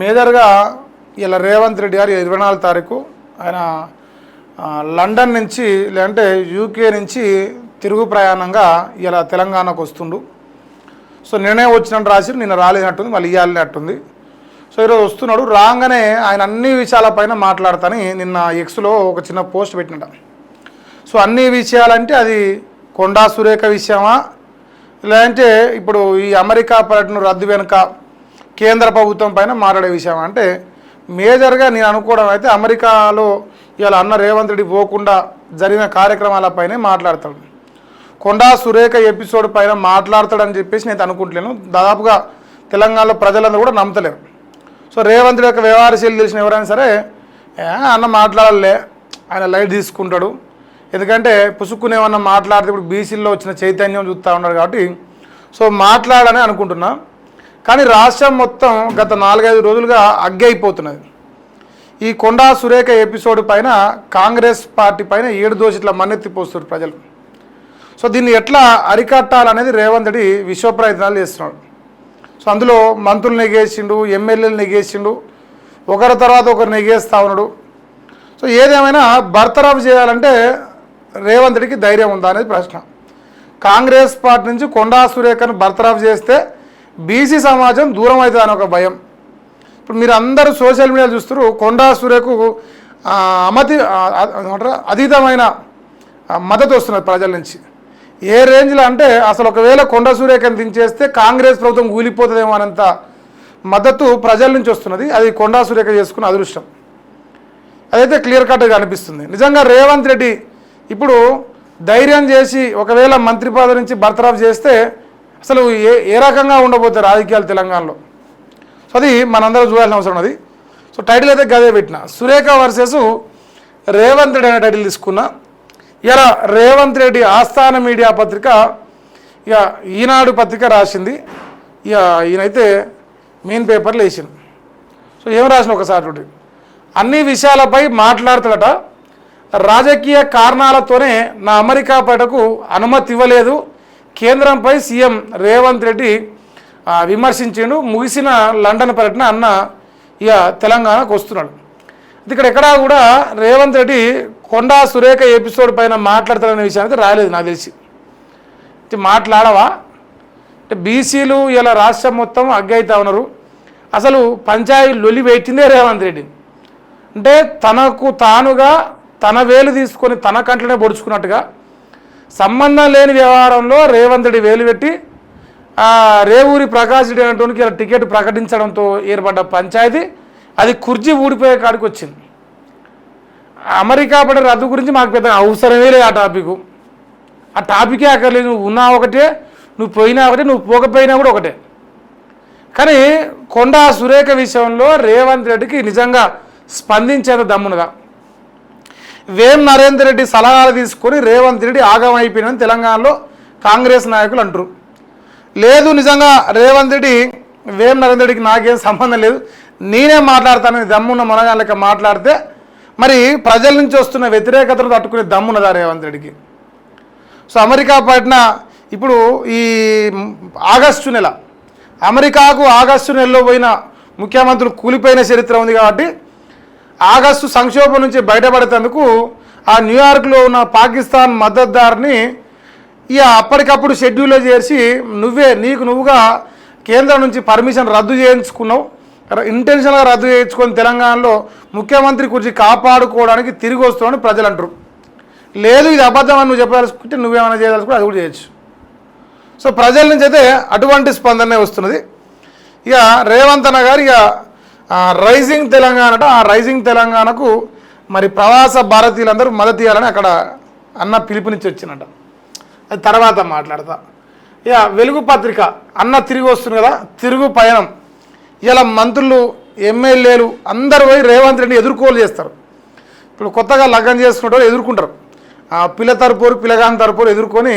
మేజర్గా ఇలా రేవంత్ రెడ్డి గారు 24 తారీఖు ఆయన లండన్ నుంచి లేదంటే యూకే నుంచి తిరుగు ప్రయాణంగా ఇలా తెలంగాణకు వస్తుండు. సో నిన్నే వచ్చినట్టు రాసి నిన్న రాలేనట్టుంది, మళ్ళీ ఇవ్వాలన్నట్టుంది. సో ఈరోజు వస్తున్నాడు. రాగానే ఆయన అన్ని విషయాలపైన మాట్లాడతాని నిన్న ఎక్స్లో ఒక చిన్న పోస్ట్ పెట్టినట. సో అన్ని విషయాలంటే అది కొండా సురేఖ విషయమా, లేదంటే ఇప్పుడు ఈ అమెరికా పర్యటన రద్దు వెనుక కేంద్ర ప్రభుత్వం పైన మాట్లాడే విషయం అంటే మేజర్గా నేను అనుకోవడం అయితే అమెరికాలో ఇలా అన్న రేవంత్ రెడ్డి పోకుండా జరిగిన కార్యక్రమాలపైనే మాట్లాడతాడు. కొండా సురేఖ ఎపిసోడ్ పైన మాట్లాడతాడని చెప్పేసి నేను అనుకుంటలేను. దాదాపుగా తెలంగాణలో ప్రజలందరూ కూడా నమ్మతలేరు. సో రేవంత్ రెడ్డి యొక్క వ్యవహారశైలి తెలిసిన ఎవరైనా సరే అన్న మాట్లాడాలే, ఆయన లైట్ తీసుకుంటాడు. ఎందుకంటే పుసుక్కునేమన్నా మాట్లాడితే ఇప్పుడు బీసీల్లో వచ్చిన చైతన్యం చూస్తూ ఉన్నాడు కాబట్టి సో మాట్లాడాలని అనుకుంటున్నా. కానీ రాష్ట్రం మొత్తం గత 4-5 రోజులుగా అగ్గైపోతున్నది. ఈ కొండా సురేఖ ఎపిసోడ్ పైన కాంగ్రెస్ పార్టీ పైన 7 దోషిట్ల మన్నెత్తిపోస్తారు ప్రజలు. సో దీన్ని ఎట్లా అరికట్టాలనేది రేవంత్ రెడ్డి విశ్వ ప్రయత్నాలు చేస్తున్నాడు. సో అందులో మంత్రులు నెగేసిండు, ఎమ్మెల్యేలు నెగేసిండు, ఒకరి తర్వాత ఒకరు నెగేస్తూ ఉన్నాడు. సో ఏదేమైనా బర్తరఫ్ చేయాలంటే రేవంత్ రెడ్డికి ధైర్యం ఉందా అనేది ప్రశ్న. కాంగ్రెస్ పార్టీ నుంచి కొండా సురేఖను బర్తరఫ్ చేస్తే బీసీ సమాజం దూరం అవుతుంది అని ఒక భయం. ఇప్పుడు మీరు అందరూ సోషల్ మీడియా చూస్తారు, కొండా సురేఖకు అతీతమైన మద్దతు వస్తున్నది ప్రజల నుంచి. ఏ రేంజ్లో అంటే అసలు ఒకవేళ కొండా సురేఖను దించేస్తే కాంగ్రెస్ ప్రభుత్వం కూలిపోతుందేమో అనంత మద్దతు ప్రజల నుంచి వస్తున్నది. అది కొండా సురేఖ చేసుకున్న అదృష్టం. అదైతే క్లియర్ కట్గా అనిపిస్తుంది. నిజంగా రేవంత్ రెడ్డి ఇప్పుడు ధైర్యం చేసి ఒకవేళ మంత్రి పదవి నుంచి బర్తరఫ్ చేస్తే అసలు ఏ రకంగా ఉండబోతాయి రాజకీయాలు తెలంగాణలో. సో అది మనందరూ చూడాల్సిన అవసరం ఉన్నది. సో టైటిల్ అయితే గదే పెట్టిన, సురేఖ వర్సెస్ రేవంత్ రెడ్డి అనే టైటిల్ తీసుకున్నా. ఇలా రేవంత్ రెడ్డి ఆస్థాన మీడియా పత్రిక ఇక ఈనాడు పత్రిక రాసింది. ఇక ఈయనైతే మెయిన్ పేపర్లు వేసింది. సో ఏం రాసిన ఒకసారి చూడండి. అన్ని విషయాలపై మాట్లాడతాడట. రాజకీయ కారణాలతోనే నా అమెరికా పర్యటనకు అనుమతి ఇవ్వలేదు. కేంద్రంపై సీఎం రేవంత్ రెడ్డి విమర్శించిండు. ముగిసిన లండన్ పర్యటన అన్న ఇక తెలంగాణకు వస్తున్నాడు. ఇక్కడ ఎక్కడా కూడా రేవంత్ రెడ్డి కొండా సురేఖ ఎపిసోడ్ పైన మాట్లాడతాడనే విషయం అయితే రాలేదు నాకు తెలిసి. మాట్లాడవా అంటే బీసీలు ఇలా రాష్ట్రం మొత్తం అగ్గైతా ఉన్నారు. అసలు పంచాయతీ లొలి పెట్టిందే రేవంత్ రెడ్డి. అంటే తనకు తానుగా తన వేలు తీసుకొని తన కంట్లోనే పొడుచుకున్నట్టుగా సంబంధం లేని వ్యవహారంలో రేవంత్ రెడ్డి వేలు పెట్టి రేవూరి ప్రకాష్ రెడ్డి అనేటువంటి ఇలా టికెట్ ప్రకటించడంతో ఏర్పడ్డ పంచాయతీ అది కుర్చీ ఊడిపోయే కాడికి వచ్చింది. అమెరికా పడే రద్దు గురించి మాకు పెద్ద అవసరమే లేదు. ఆ టాపికే అక్కర్లేదు. నువ్వు ఉన్నా ఒకటే, నువ్వు పోయినా ఒకటే, నువ్వు పోకపోయినా కూడా ఒకటే. కానీ కొండా సురేఖ విషయంలో రేవంత్ రెడ్డికి నిజంగా స్పందించేది దమ్మునుగా. వేం నరేందర్ రెడ్డి సలహాలు తీసుకొని రేవంత్ రెడ్డి ఆగమైపోయినని తెలంగాణలో కాంగ్రెస్ నాయకులు అంటారు. లేదు, నిజంగా రేవంత్ రెడ్డి వేం నరేందర్ రెడ్డికి నాకేం సంబంధం లేదు, నేనే మాట్లాడతానని దమ్మున్న మనగాళ్ళకి మాట్లాడితే మరి ప్రజల నుంచి వస్తున్న వ్యతిరేకతను తట్టుకునే దమ్మున్నదా రేవంత్ రెడ్డికి? సో అమెరికా పర్యటన ఇప్పుడు ఈ ఆగస్టు నెల, అమెరికాకు ఆగస్టు నెలలో పోయిన ముఖ్యమంత్రులు కూలిపోయిన చరిత్ర ఉంది కాబట్టి ఆగస్టు సంక్షోభం నుంచి బయటపడేందుకు ఆ న్యూయార్క్లో ఉన్న పాకిస్తాన్ మద్దతుదారుని ఇక అప్పటికప్పుడు షెడ్యూల్లో చేసి నీకు నువ్వుగా కేంద్రం నుంచి పర్మిషన్ రద్దు చేయించుకున్నావు, ఇంటెన్షన్గా రద్దు చేయించుకొని తెలంగాణలో ముఖ్యమంత్రి కుర్చీ కాపాడుకోవడానికి తిరిగి వస్తున్నావు ప్రజలు అంటారు. లేదు, ఇది అబద్ధం అని నువ్వు చెప్పదలుచుకుంటే నువ్వేమైనా చేయదలుచుకుంటే అది కూడా చేయొచ్చు. సో ప్రజల నుంచి అయితే అటువంటి స్పందనే వస్తున్నది. ఇక రేవంత్ అన్న గారు ఇక రైజింగ్ తెలంగాణ, ఆ రైజింగ్ తెలంగాణకు మరి ప్రవాస భారతీయులందరూ మద్దతు ఇవ్వాలని అక్కడ అన్న పిలుపునిచ్చి వచ్చినట్ట. అది తర్వాత మాట్లాడతా. ఇక వెలుగు పత్రిక అన్న తిరిగి వస్తుంది కదా, తిరుగు పయనం. ఇలా మంత్రులు ఎమ్మెల్యేలు అందరూ పోయి రేవంత్ రెడ్డిని ఎదుర్కోలు చేస్తారు. ఇప్పుడు కొత్తగా లగ్నం చేసుకుంటారు, ఎదుర్కొంటారు. పిల్ల తరపురు పిల్లగాని తరపురు ఎదుర్కొని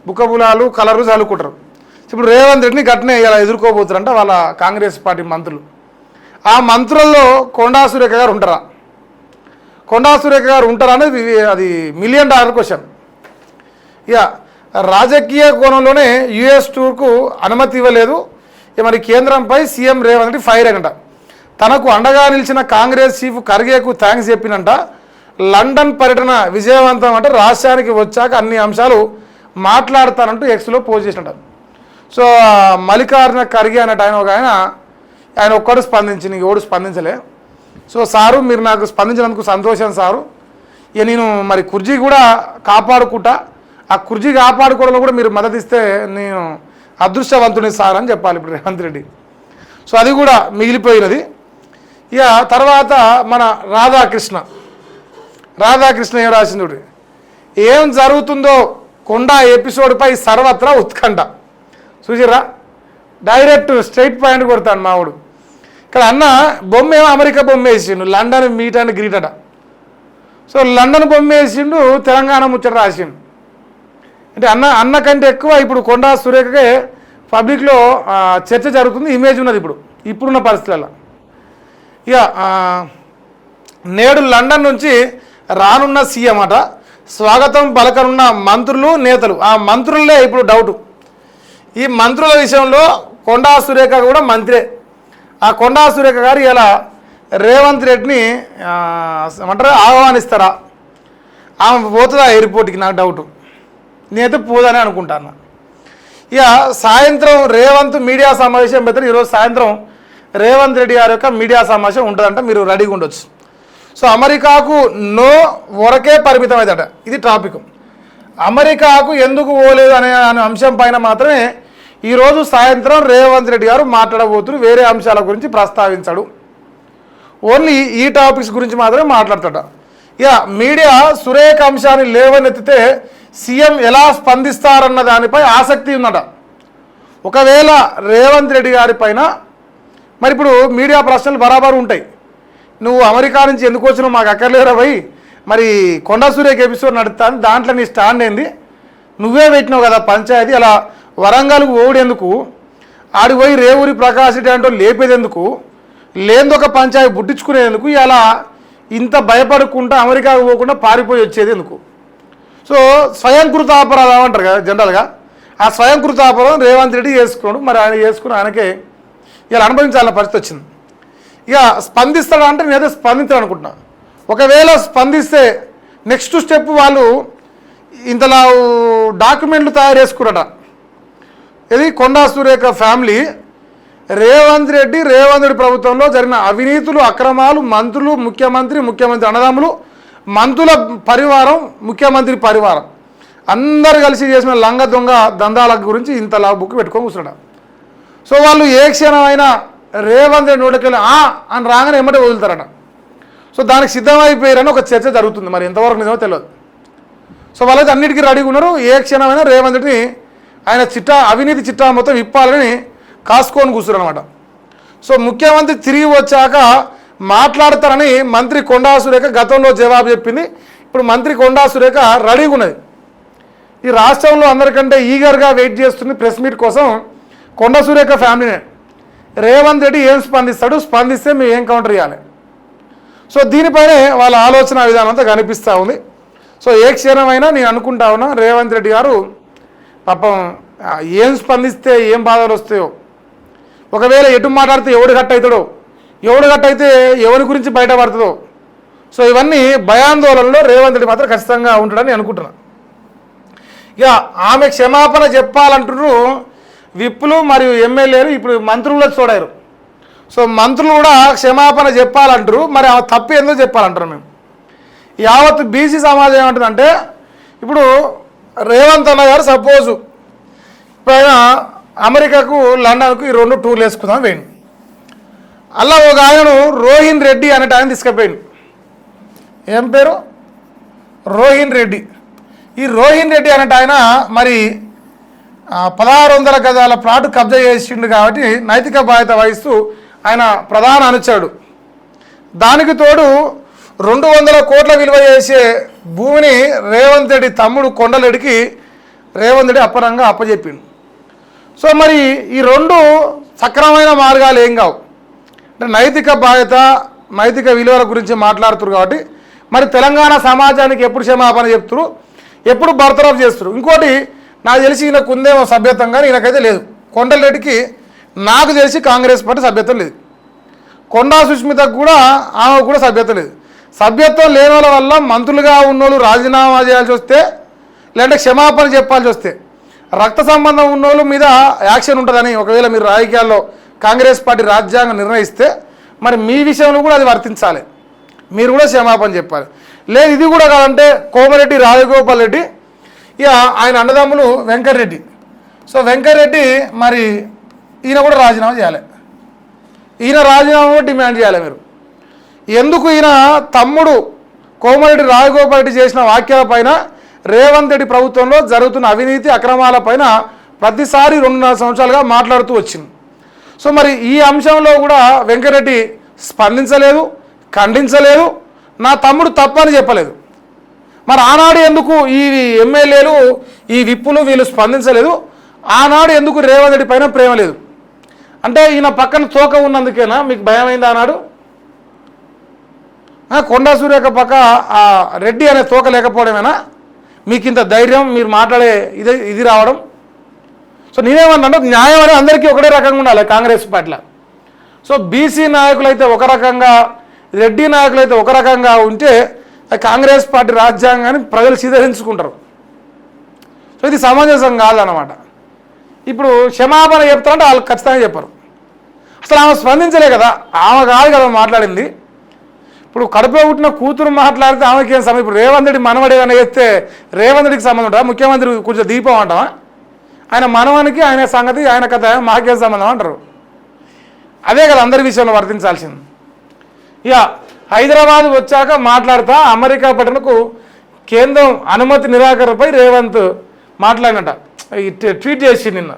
బుక్కబులాలు కలరు చల్లుకుంటారు. ఇప్పుడు రేవంత్ రెడ్డిని గట్టినే ఇలా ఎదుర్కోబోతారంట వాళ్ళ కాంగ్రెస్ పార్టీ మంత్రులు. ఆ మంత్రుల్లో కొండా సురేఖ గారు ఉంటారా? కొండా సురేఖ గారు ఉంటారా అనేది అది $1 మిలియన్ క్వశ్చన్. ఇక రాజకీయ కోణంలోనే యుఎస్ టూర్కు అనుమతి ఇవ్వలేదు. మరి కేంద్రంపై సీఎం రేవంత్ రెడ్డి ఫైర్ అంట. తనకు అండగా నిలిచిన కాంగ్రెస్ చీఫ్ ఖర్గేకు థ్యాంక్స్ చెప్పినంట. లండన్ పర్యటన విజయవంతం అంటే రాష్ట్రానికి వచ్చాక అన్ని అంశాలు మాట్లాడతానంటూ ఎక్స్లో పోస్ట్ చేసినట్ట. సో మల్లికార్జున ఖర్గే అన్నట్టు ఆయన ఒక్కడు స్పందించి ఎవడు స్పందించలే. సో సారు మీరు నాకు స్పందించినందుకు సంతోషం సారు. ఇక నేను మరి కుర్జీ కూడా కాపాడుకుంటా, ఆ కుర్జీ కాపాడుకోవడంలో కూడా మీరు మద్దతు ఇస్తే నేను అదృష్టవంతుని సార్ అని చెప్పాలి ఇప్పుడు రేవంత్ రెడ్డి. సో అది కూడా మిగిలిపోయినది. ఇక తర్వాత మన రాధాకృష్ణ ఏం రాసింది, ఏం జరుగుతుందో కొండా ఎపిసోడ్పై సర్వత్రా ఉత్కంఠ. చూసిర్రా, డైరెక్ట్ స్ట్రైట్ పాయింట్ కొడతాను మావుడు. ఇక్కడ అన్న బొమ్మ ఏమో అమెరికా బొమ్మ వేసిండు, లండన్ మీట్ అండ్ గ్రీట్ అట. సో లండన్ బొమ్మ వేసిండు, తెలంగాణ ముచ్చట రాసిండు. అంటే అన్న కంటే ఎక్కువ ఇప్పుడు కొండా సురేఖకే పబ్లిక్లో చర్చ జరుగుతుంది, ఇమేజ్ ఉన్నది ఇప్పుడున్న పరిస్థితులలో. ఇక నేడు లండన్ నుంచి రానున్న సీఎం అట, స్వాగతం పలకనున్న మంత్రులు నేతలు. ఆ మంత్రులే ఇప్పుడు డౌటు. ఈ మంత్రుల విషయంలో కొండా సురేఖ కూడా మంత్రే. ఆ కొండా సురేఖ గారు ఇలా రేవంత్ రెడ్డిని ఏమంటారు ఆహ్వానిస్తారా, ఆమె పోతుందా ఎయిర్పోర్ట్కి, నాకు డౌటు. నేనైతే పోదని అనుకుంటాను. ఇక సాయంత్రం రేవంత్ మీడియా సమావేశం పెడతారు. ఈరోజు సాయంత్రం రేవంత్ రెడ్డి గారి యొక్క మీడియా సమావేశం ఉంటుందంట, మీరు రెడీగా ఉండొచ్చు. సో అమెరికాకు నో వరకే పరిమితం అవుతాడ, ఇది టాపిక్. అమెరికాకు ఎందుకు పోలేదు అనే అంశం పైన మాత్రమే ఈరోజు సాయంత్రం రేవంత్ రెడ్డి గారు మాట్లాడబోతున్నారు. వేరే అంశాల గురించి ప్రస్తావించాడు, ఓన్లీ ఈ టాపిక్స్ గురించి మాత్రమే మాట్లాడతాడు. ఇక మీడియా సురేఖ అంశాన్ని లేవనెత్తితే సీఎం ఎలా స్పందిస్తారన్న దానిపై ఆసక్తి ఉందట. ఒకవేళ రేవంత్ రెడ్డి గారి పైన మరి ఇప్పుడు మీడియా ప్రశ్నలు బరాబరు ఉంటాయి. నువ్వు అమెరికా నుంచి ఎందుకు వచ్చినావు, మాకు అక్కర్లేరా పోయి, మరి కొండా సురేఖ ఎపిసోడ్ నడుస్తాను, దాంట్లో నీ స్టాండ్ ఏంది, నువ్వే పెట్టినావు కదా పంచాయతీ, అలా వరంగల్కు ఓడేందుకు, ఆడికి పోయి రేవూరి ప్రకాష్ రెడ్డి అంటే లేపేదెందుకు, లేనిదొక పంచాయతీ పుట్టించుకునేందుకు, ఇలా ఇంత భయపడకుండా అమెరికాకు పోకుండా పారిపోయి వచ్చేది ఎందుకు? సో స్వయంకృతాపరాధం అంటారు కదా జనరల్గా, ఆ స్వయంకృతాపరాధం రేవంత్ రెడ్డి చేసుకున్నాడు. మరి ఆయన చేసుకుని ఆయనకే ఇలా అనుభవించాలన్న పరిస్థితి వచ్చింది. ఇక స్పందిస్తాడా అంటే నేనైతే స్పందించాను అనుకుంటున్నా. ఒకవేళ స్పందిస్తే నెక్స్ట్ స్టెప్ వాళ్ళు ఇంతలా డాక్యుమెంట్లు తయారు చేసుకున్నారట. ఇది కొండా సురేఖ ఫ్యామిలీ రేవంత్ రెడ్డి ప్రభుత్వంలో జరిగిన అవినీతులు, అక్రమాలు, మంత్రులు, ముఖ్యమంత్రి అన్నదమ్ములు, మంత్రుల పరివారం, ముఖ్యమంత్రి పరివారం అందరు కలిసి చేసిన లంగ దొంగ దందాల గురించి ఇంతలా బుక్ పెట్టుకొని కూర్చున్నాడు. సో వాళ్ళు ఏ క్షణమైనా రేవంత్ రెడ్డి నోటికెళ్ళి అని రాగానే ఎమ్మటే వదులుతారట. సో దానికి సిద్ధమైపోయారని ఒక చర్చ జరుగుతుంది, మరి ఎంతవరకు నిజమో తెలియదు. సో వాళ్ళైతే అన్నిటికీ రెడీగా ఉన్నారు. ఏ క్షణమైనా రేవంత్ రెడ్డిని ఆయన అవినీతి చిట్టా మొత్తం ఇప్పాలని కాసుకొని కూర్చున్నారు అనమాట. సో ముఖ్యమంత్రి తిరిగి వచ్చాక మాట్లాడతారని మంత్రి కొండా సురేఖ గతంలో జవాబు చెప్పింది. ఇప్పుడు మంత్రి కొండా సురేఖ రెడీగా ఉన్నది. ఈ రాష్ట్రంలో అందరికంటే ఈగర్గా వెయిట్ చేస్తుంది ప్రెస్ మీట్ కోసం కొండా సురేఖ ఫ్యామిలీనే. రేవంత్ రెడ్డి ఏం స్పందిస్తాడు, స్పందిస్తే మేము ఏం కౌంటర్ ఇవ్వాలి. సో దీనిపైనే వాళ్ళ ఆలోచన విధానం అంతా కనిపిస్తూ ఉంది. సో ఏ క్షణమైనా నేను అనుకుంటా ఉన్నా రేవంత్ రెడ్డి గారు పాపం ఏం స్పందిస్తే ఏం బాధలు వస్తాయో, ఒకవేళ ఎటు మాట్లాడితే ఎవడు కట్ అవుతాడో, ఎవడు కట్ అయితే ఎవరి గురించి బయటపడుతుందో. సో ఇవన్నీ భయాందోళనలో రేవంత్ రెడ్డి మాత్రం ఖచ్చితంగా ఉంటాడని అనుకుంటున్నాను. ఇక ఆమె క్షమాపణ చెప్పాలంటున్నారు విప్పులు మరియు ఎమ్మెల్యేలు, ఇప్పుడు మంత్రులు చూడారు. సో మంత్రులు కూడా క్షమాపణ చెప్పాలంటారు, మరి ఆమె తప్పు ఎందుకు చెప్పాలంటారు. మేము యావత్ బీసీ సమాజం ఏమంటుందంటే, ఇప్పుడు రేవంత్ అన్న గారు సపోజు పైన అమెరికాకు లండన్కు ఈ 2 టూర్లు వేసుకుందాం వేయండి. అలా ఒక ఆయనను రోహిన్ రెడ్డి అనేట ఆయన తీసుకుపోయింది. ఏం పేరు? రోహిన్ రెడ్డి. ఈ రోహిన్ రెడ్డి అనేట ఆయన మరి 1600 గజాల ప్లాట్ కబ్జా చేసిండు కాబట్టి నైతిక బాధ్యత వహిస్తూ ఆయన ప్రధాన అనుచరుడు. దానికి తోడు 200 కోట్ల విలువ చేసే భూమిని రేవంత్ రెడ్డి తమ్ముడు కొండలెడికి రేవంత్ రెడ్డి అప్పరంగా అప్పచెప్పిండు. సో మరి ఈ 2 సక్రమమైన మార్గాలు ఏం కావు. అంటే నైతిక బాధ్యత, నైతిక విలువల గురించి మాట్లాడుతున్నారు కాబట్టి మరి తెలంగాణ సమాజానికి ఎప్పుడు క్షమాపణ చెప్తున్నారు, ఎప్పుడు బర్తరఫ్ చేస్తారు. ఇంకోటి నాకు తెలిసి ఈయనకు ఉందేమో సభ్యత్వం, కానీ ఈయనకైతే లేదు. కొండలరెడ్డికి నాకు తెలిసి కాంగ్రెస్ పార్టీ సభ్యత్వం లేదు. కొండా సుష్మితకు కూడా ఆమె కూడా సభ్యత్వం లేదు. సభ్యత్వం లేని వాళ్ళ వల్ల మంత్రులుగా ఉన్నోళ్ళు రాజీనామా చేయాల్సి వస్తే, లేదంటే క్షమాపణ చెప్పాల్సి వస్తే, రక్త సంబంధం ఉన్నోళ్ళ మీద యాక్షన్ ఉంటుందని ఒకవేళ మీరు రాజకీయాల్లో కాంగ్రెస్ పార్టీ రాజ్యాంగం నిర్ణయిస్తే మరి మీ విషయంలో కూడా అది వర్తించాలి, మీరు కూడా క్షమాపణ చెప్పాలి. లేదు ఇది కూడా కాదంటే కోమరెడ్డి రాజగోపాల్ రెడ్డి ఇక ఆయన అన్నదమ్ములు వెంకటరెడ్డి, సో వెంకటరెడ్డి మరి ఈయన కూడా రాజీనామా చేయాలి. ఈయన రాజీనామా డిమాండ్ చేయాలి మీరు. ఎందుకు ఈయన తమ్ముడు కోమరెడ్డి రాజగోపాల్ రెడ్డి చేసిన వ్యాఖ్యలపైన రేవంత్ రెడ్డి ప్రభుత్వంలో జరుగుతున్న అవినీతి అక్రమాలపైన ప్రతిసారి 2.5 సంవత్సరాలుగా మాట్లాడుతూ వచ్చింది. సో మరి ఈ అంశంలో కూడా వెంకటరెడ్డి స్పందించలేదు, ఖండించలేదు, నా తమ్ముడు తప్పని చెప్పలేదు. మరి ఆనాడు ఎందుకు ఈ ఎమ్మెల్యేలు ఈ విప్పులు వీళ్ళు స్పందించలేదు? ఆనాడు ఎందుకు రేవంత్ రెడ్డి పైన ప్రేమ లేదు? అంటే ఈయన పక్కన తోక ఉన్నందుకేనా మీకు భయమైంది ఆనాడు? కొండా సురేఖ పక్క ఆ రెడ్డి అనే తోక లేకపోవడమేనా మీకు ఇంత ధైర్యం, మీరు మాట్లాడే ఇది రావడం? సో నేనేమన్నా న్యాయం అనేది అందరికీ ఒకటే రకంగా ఉండాలి కాంగ్రెస్ పార్టీలో. సో బీసీ నాయకులైతే ఒక రకంగా, రెడ్డి నాయకులైతే ఒక రకంగా ఉంటే కాంగ్రెస్ పార్టీ రాజ్యాంగాన్ని ప్రజలు సీదరించుకుంటారు. సో ఇది సమంజసం కాదన్నమాట. ఇప్పుడు క్షమాపణ చెప్తారంటే వాళ్ళు ఖచ్చితంగా చెప్పరు. అసలు ఆమె స్పందించలే కదా, ఆమె కాదు కదా మాట్లాడింది. ఇప్పుడు కడుపులో పుట్టిన కూతురు మాట్లాడితే ఆమెకి ఏం సమయం? ఇప్పుడు రేవంత్ రెడ్డి మనవడు ఏదైనా చేస్తే రేవంత్ రెడ్డికి సంబంధం ఉంటుందా? ముఖ్యమంత్రి కొంచెం దీపం అంటావా? ఆయన మనవానికి ఆయన సంగతి ఆయన కథ మాకేం సంబంధం అంటారు. అదే కదా అందరి విషయంలో వర్తించాల్సింది. ఇక హైదరాబాద్ వచ్చాక మాట్లాడుతా అమెరికా పట్టణకు కేంద్రం అనుమతి నిరాకరణపై రేవంత్ మాట్లాడినట, ట్వీట్ చేసి నిన్న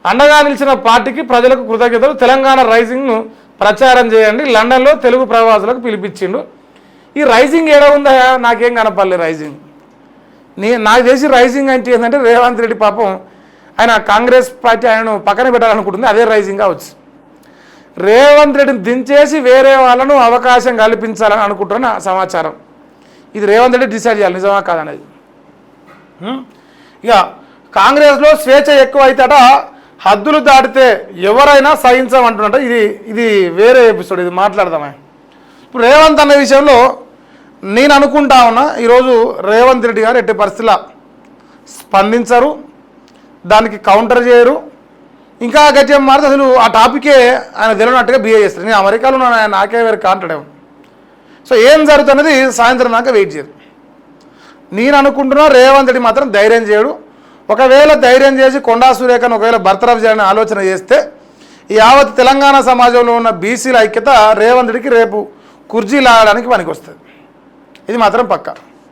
అండగా నిలిచిన పార్టీకి ప్రజలకు కృతజ్ఞతలు, తెలంగాణ రైజింగ్ను ప్రచారం చేయండి, లండన్లో తెలుగు ప్రవాసులకు పిలిపించిండు. ఈ రైజింగ్ ఏడా ఉందా? నాకేం కనపడలేదు రైజింగ్. నాకు తెలిసి రైజింగ్ అంటే ఏంటంటే రేవంత్ రెడ్డి పాపం ఆయన కాంగ్రెస్ పార్టీ ఆయనను పక్కన పెట్టాలనుకుంటుంది, అదే రైజింగ్ కావచ్చు. రేవంత్ రెడ్డిని దించేసి వేరే వాళ్ళను అవకాశం కల్పించాలని అనుకుంటున్న సమాచారం. ఇది రేవంత్ రెడ్డి డిసైడ్ చేయాలి నిజమా కాదనేది. ఇక కాంగ్రెస్లో స్వేచ్ఛ ఎక్కువ అవుతాట, హద్దులు దాటితే ఎవరైనా సహించమంటున్నట్ట. ఇది వేరే ఎపిసోడ్, ఇది మాట్లాడదామే. ఇప్పుడు రేవంత్ అన్న విషయంలో నేను అనుకుంటా ఉన్నా, ఈరోజు రేవంత్ రెడ్డి గారు ఎట్టి పరిస్థితుల్లో స్పందించరు, దానికి కౌంటర్ చేయరు. ఇంకా గట్టిగా మారితే అసలు ఆ టాపికే ఆయన తెలియనట్టుగా బిహేవ్ చేస్తారు. నేను అమెరికాలో ఉన్నాను, ఆయన నాకే వేరే కాంటాడేమో. సో ఏం జరుగుతున్నది సాయంత్రం దాకా వెయిట్ చేయరు. నేను అనుకుంటున్నా రేవంత్ రెడ్డి మాత్రం ధైర్యం చేయడు. ఒకవేళ ధైర్యం చేసి కొండా సురేఖను ఒకవేళ బర్తరఫ్ చేయాలని ఆలోచన చేస్తే యావత్ తెలంగాణ సమాజంలో ఉన్న బీసీల ఐక్యత రేవంత్ రెడ్డికి రేపు కుర్చీ లాగడానికి పనికి వస్తుంది. ఇది మాత్రం పక్కా.